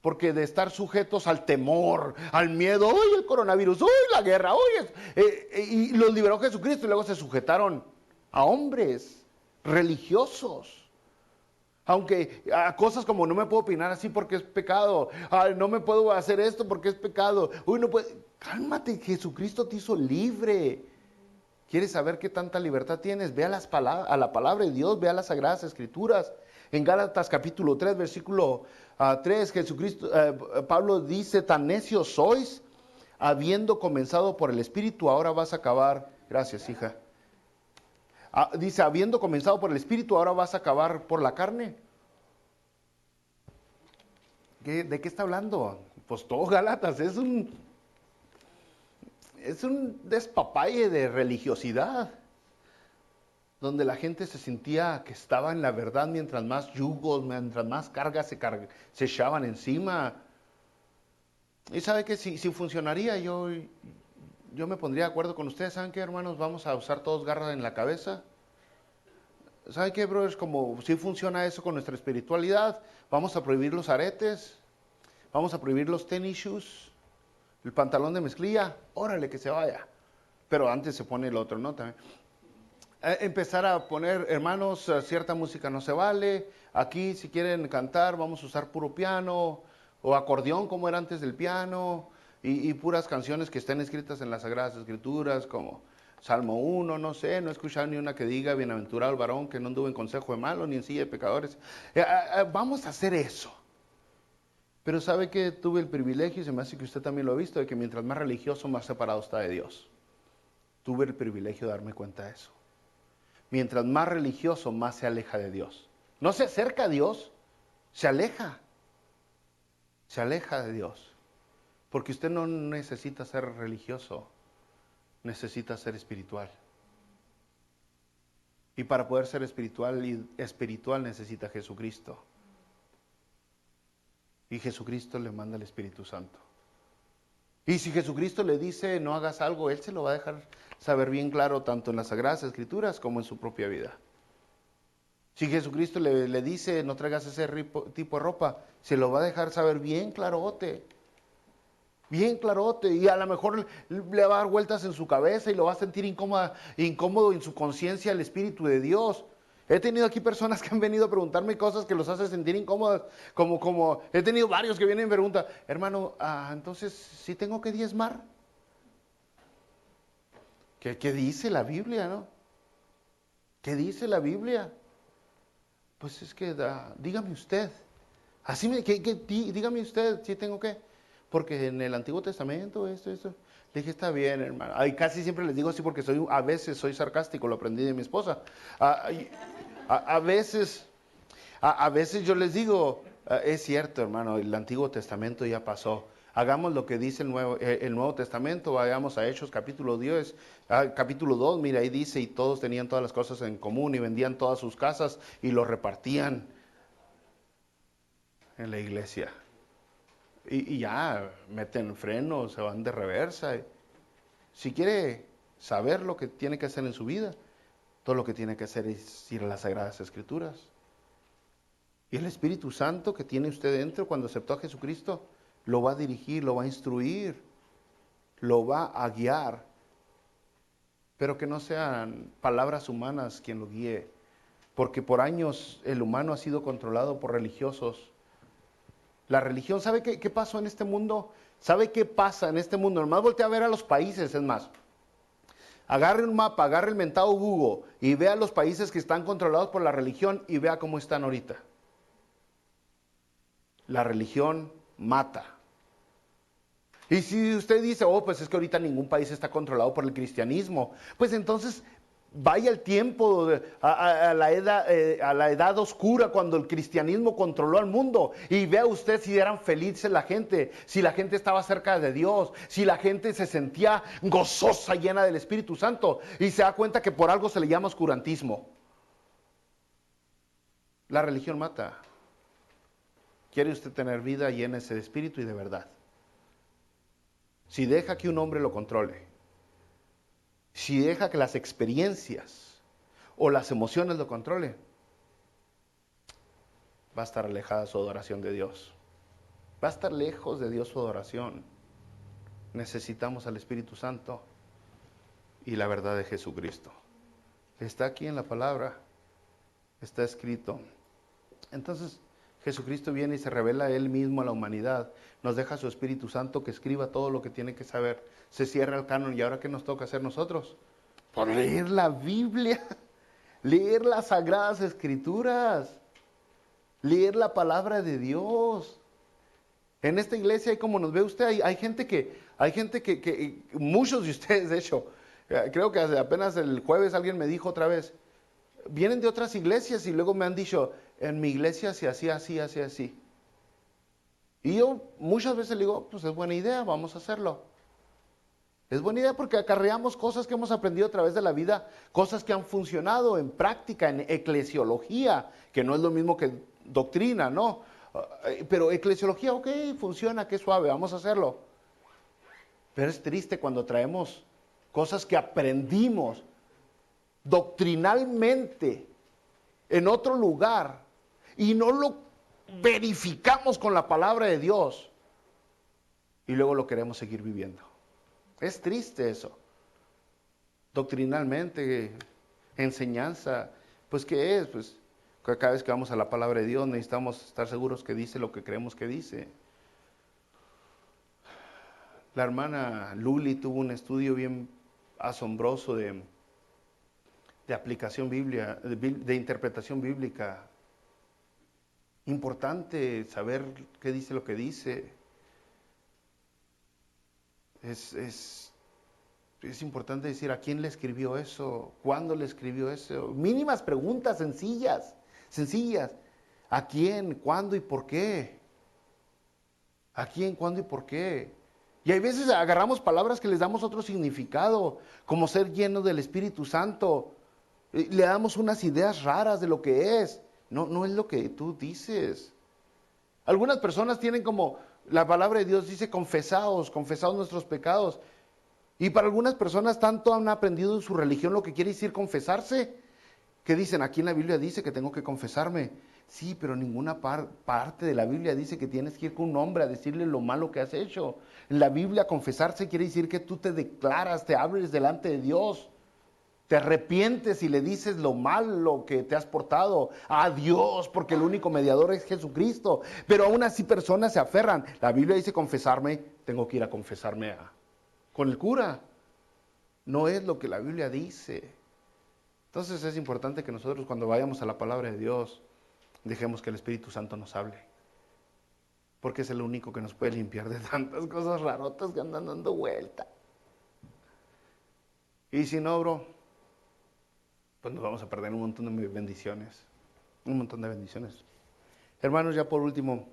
[SPEAKER 1] Porque de estar sujetos al temor, al miedo, ¡uy, el coronavirus! ¡Uy, la guerra! ¡Uy! Y los liberó Jesucristo y luego se sujetaron a hombres religiosos. Aunque a cosas como no me puedo opinar así porque es pecado, no me puedo hacer esto porque es pecado. Uy, no puede. Cálmate, Jesucristo te hizo libre. ¿Quieres saber qué tanta libertad tienes? Ve a la palabra de Dios, ve a las Sagradas Escrituras. En Gálatas capítulo 3, versículo 3, Pablo dice, tan necios sois, habiendo comenzado por el Espíritu, ahora vas a acabar, gracias hija, dice, habiendo comenzado por el Espíritu, ahora vas a acabar por la carne. ¿De qué está hablando? Pues todo Gálatas, es un despapalle de religiosidad, donde la gente se sentía que estaba en la verdad mientras más yugos, mientras más cargas se echaban encima. Y sabe que si funcionaría, yo me pondría de acuerdo con ustedes. ¿Saben qué, hermanos? Vamos a usar todos garras en la cabeza. ¿Saben qué, brothers? Como si funciona eso con nuestra espiritualidad, vamos a prohibir los aretes, vamos a prohibir los tennis shoes, el pantalón de mezclilla, órale que se vaya. Pero antes se pone el otro, ¿no? También. Empezar a poner, hermanos, cierta música no se vale. Aquí, si quieren cantar, vamos a usar puro piano o acordeón como era antes del piano y puras canciones que estén escritas en las Sagradas Escrituras, como Salmo 1, no sé, no he escuchado ni una que diga, bienaventurado el varón que no anduvo en consejo de malos ni en silla de pecadores. Vamos a hacer eso. Pero sabe que tuve el privilegio, y se me hace que usted también lo ha visto, de que mientras más religioso, más separado está de Dios. Tuve el privilegio de darme cuenta de eso. Mientras más religioso, más se aleja de Dios. No se acerca a Dios, se aleja. Se aleja de Dios. Porque usted no necesita ser religioso, necesita ser espiritual. Y para poder ser espiritual necesita Jesucristo. Y Jesucristo le manda el Espíritu Santo. Y si Jesucristo le dice no hagas algo, Él se lo va a dejar saber bien claro tanto en las Sagradas Escrituras como en su propia vida. Si Jesucristo le dice no traigas ese tipo de ropa, se lo va a dejar saber bien clarote. Bien clarote. Y a lo mejor le va a dar vueltas en su cabeza y lo va a sentir incómodo en su conciencia el Espíritu de Dios. He tenido aquí personas que han venido a preguntarme cosas que los hace sentir incómodas, como he tenido varios que vienen y me preguntan, hermano, entonces, ¿sí tengo que diezmar? ¿Qué dice la Biblia, no? ¿Qué dice la Biblia? Pues es que, dígame usted, dígame usted, ¿sí tengo que? Porque en el Antiguo Testamento, esto. Le dije, está bien, hermano. Casi siempre les digo así porque a veces soy sarcástico, lo aprendí de mi esposa. A veces yo les digo, es cierto, hermano, el Antiguo Testamento ya pasó. Hagamos lo que dice el Nuevo Testamento, vayamos a Hechos capítulo 10, capítulo 2, mira, ahí dice, y todos tenían todas las cosas en común y vendían todas sus casas y lo repartían en la iglesia. Y ya meten frenos, se van de reversa. Si quiere saber lo que tiene que hacer en su vida, todo lo que tiene que hacer es ir a las Sagradas Escrituras. Y el Espíritu Santo que tiene usted dentro cuando aceptó a Jesucristo, lo va a dirigir, lo va a instruir, lo va a guiar. Pero que no sean palabras humanas quien lo guíe. Porque por años el humano ha sido controlado por religiosos. La religión, ¿sabe qué pasó en este mundo? ¿Sabe qué pasa en este mundo? Nomás voltea a ver a los países, es más. Agarre un mapa, agarre el mentado Google y vea los países que están controlados por la religión y vea cómo están ahorita. La religión mata. Y si usted dice, pues es que ahorita ningún país está controlado por el cristianismo, pues entonces vaya el tiempo a la edad oscura cuando el cristianismo controló al mundo y vea usted si eran felices la gente, si la gente estaba cerca de Dios, si la gente se sentía gozosa, llena del Espíritu Santo, y se da cuenta que por algo se le llama oscurantismo. La religión mata. ¿Quiere usted tener vida? Llénese de espíritu y de verdad. Si deja que un hombre lo controle, si deja que las experiencias o las emociones lo controlen, va a estar alejada su adoración de Dios. Va a estar lejos de Dios su adoración. Necesitamos al Espíritu Santo y la verdad de Jesucristo. Está aquí en la palabra, está escrito. Entonces, Jesucristo viene y se revela a Él mismo a la humanidad. Nos deja su Espíritu Santo que escriba todo lo que tiene que saber. Se cierra el canon. ¿Y ahora qué nos toca hacer nosotros? Por leer la Biblia, leer las Sagradas Escrituras, leer la palabra de Dios. En esta iglesia, como nos ve usted, hay gente que muchos de ustedes, de hecho, creo que apenas el jueves alguien me dijo otra vez, vienen de otras iglesias y luego me han dicho, en mi iglesia se hacía así, así. Y yo muchas veces le digo, pues es buena idea, vamos a hacerlo. Es buena idea porque acarreamos cosas que hemos aprendido a través de la vida, cosas que han funcionado en práctica, en eclesiología, que no es lo mismo que doctrina, ¿no? Pero eclesiología, ok, funciona, qué suave, vamos a hacerlo. Pero es triste cuando traemos cosas que aprendimos doctrinalmente en otro lugar y no lo verificamos con la palabra de Dios y luego lo queremos seguir viviendo. Es triste eso. Doctrinalmente, enseñanza, pues ¿qué es? Pues cada vez que vamos a la palabra de Dios necesitamos estar seguros que dice lo que creemos que dice. La hermana Luli tuvo un estudio bien asombroso de aplicación biblia, de interpretación bíblica. Importante saber qué dice lo que dice. Es importante decir a quién le escribió eso, cuándo le escribió eso. Mínimas preguntas sencillas. ¿A quién, cuándo y por qué? ¿A quién, cuándo y por qué? Y hay veces agarramos palabras que les damos otro significado, como ser lleno del Espíritu Santo. Le damos unas ideas raras de lo que es. No es lo que tú dices. Algunas personas tienen como, la palabra de Dios dice, confesaos nuestros pecados. Y para algunas personas tanto han aprendido en su religión lo que quiere decir confesarse, que dicen, aquí en la Biblia dice que tengo que confesarme. Sí, pero ninguna parte de la Biblia dice que tienes que ir con un hombre a decirle lo malo que has hecho. En la Biblia confesarse quiere decir que tú te declaras, te abres delante de Dios, te arrepientes y le dices lo malo que te has portado a Dios, porque el único mediador es Jesucristo. Pero aún así personas se aferran. La Biblia dice confesarme, tengo que ir a confesarme con el cura. No es lo que la Biblia dice. Entonces es importante que nosotros cuando vayamos a la palabra de Dios, dejemos que el Espíritu Santo nos hable. Porque es el único que nos puede limpiar de tantas cosas rarotas que andan dando vuelta. Y si no, bro, pues nos vamos a perder un montón de bendiciones. Un montón de bendiciones. Hermanos, ya por último,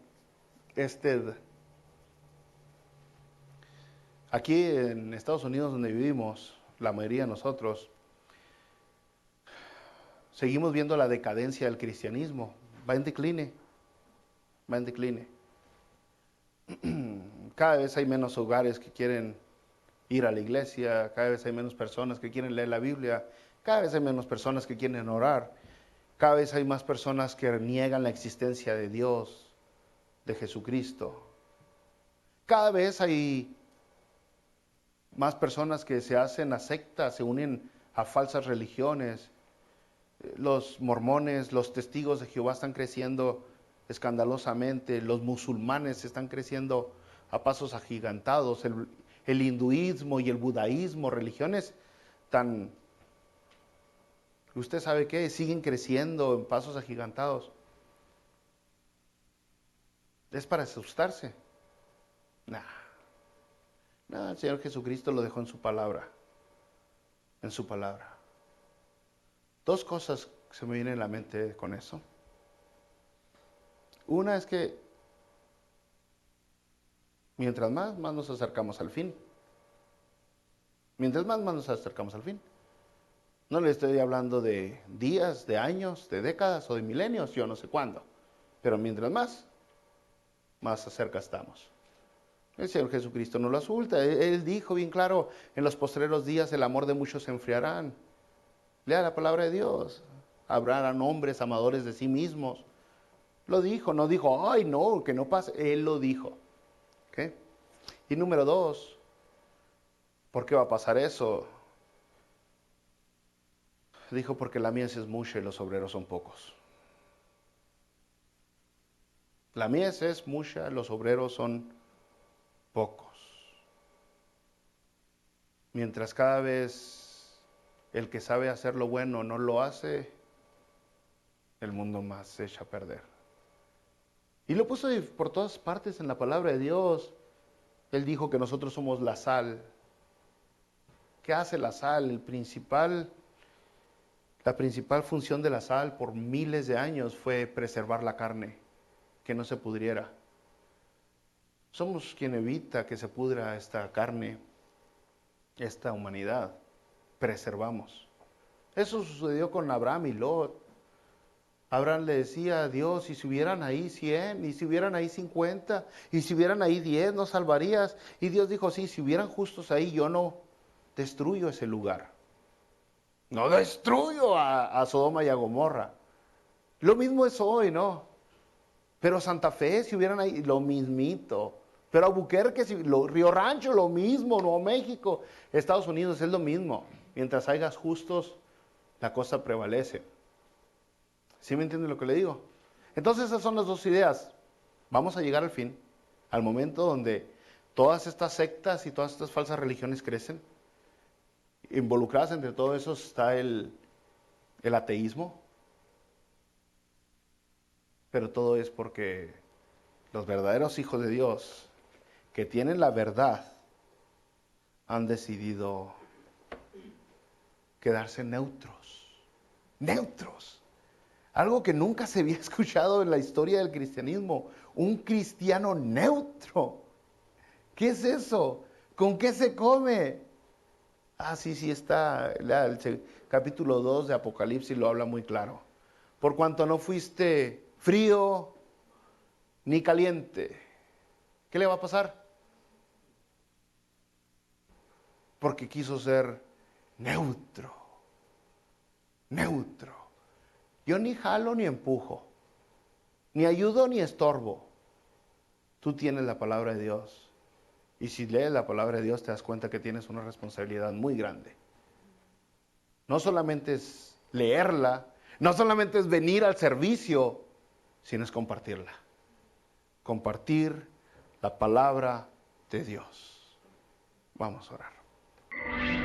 [SPEAKER 1] aquí en Estados Unidos donde vivimos, la mayoría de nosotros, seguimos viendo la decadencia del cristianismo. Va en decline. Cada vez hay menos hogares que quieren ir a la iglesia, cada vez hay menos personas que quieren leer la Biblia, cada vez hay menos personas que quieren orar, cada vez hay más personas que niegan la existencia de Dios, de Jesucristo. Cada vez hay más personas que se hacen a sectas, se unen a falsas religiones. Los mormones, los testigos de Jehová están creciendo escandalosamente, los musulmanes están creciendo a pasos agigantados, el hinduismo y el budaísmo, religiones tan, usted sabe qué, siguen creciendo en pasos agigantados. ¿Es para asustarse? El Señor Jesucristo lo dejó en su palabra, Dos cosas se me vienen a la mente con eso. Una es que mientras más nos acercamos al fin. Mientras más nos acercamos al fin. No le estoy hablando de días, de años, de décadas o de milenios, yo no sé cuándo. Pero mientras más cerca estamos. El Señor Jesucristo no lo oculta. Él dijo bien claro, en los postreros días el amor de muchos se enfriarán. Lea la palabra de Dios. Habrán hombres amadores de sí mismos. Lo dijo, no dijo, ay no, que no pase. Él lo dijo. ¿Okay? Y número dos, ¿por qué va a pasar eso? Dijo, porque la mies es mucha y los obreros son pocos. La mies es mucha, los obreros son pocos. Mientras cada vez el que sabe hacer lo bueno no lo hace, el mundo más se echa a perder. Y lo puso por todas partes en la palabra de Dios. Él dijo que nosotros somos la sal. ¿Qué hace la sal? La principal función de la sal por miles de años fue preservar la carne, que no se pudriera. Somos quien evita que se pudra esta carne. esta humanidad, preservamos. Eso sucedió con Abraham y Lot. Abraham le decía a Dios, y si hubieran ahí 100, y si hubieran ahí 50, y si hubieran ahí 10, ¿no salvarías? Y Dios dijo, sí, si hubieran justos ahí, yo no destruyo ese lugar. No destruyo a Sodoma y a Gomorra. Lo mismo es hoy, ¿no? Pero Santa Fe, si hubieran ahí, lo mismito. Pero Albuquerque, Río Rancho, lo mismo. Nuevo México, Estados Unidos, es lo mismo. Mientras hayas justos, la cosa prevalece. ¿Sí me entiende lo que le digo? Entonces esas son las dos ideas. Vamos a llegar al fin, al momento donde todas estas sectas y todas estas falsas religiones crecen. Involucradas entre todo eso está el ateísmo. Pero todo es porque los verdaderos hijos de Dios, que tienen la verdad, han decidido quedarse neutros. Neutros. Algo que nunca se había escuchado en la historia del cristianismo. Un cristiano neutro. ¿Qué es eso? ¿Con qué se come? Ah, sí, está. El capítulo 2 de Apocalipsis lo habla muy claro. Por cuanto no fuiste frío ni caliente, ¿qué le va a pasar? Porque quiso ser neutro. Neutro. Yo ni jalo ni empujo, ni ayudo ni estorbo. Tú tienes la palabra de Dios. Y si lees la palabra de Dios te das cuenta que tienes una responsabilidad muy grande. No solamente es leerla, no solamente es venir al servicio, sino es compartirla. Compartir la palabra de Dios. Vamos a orar.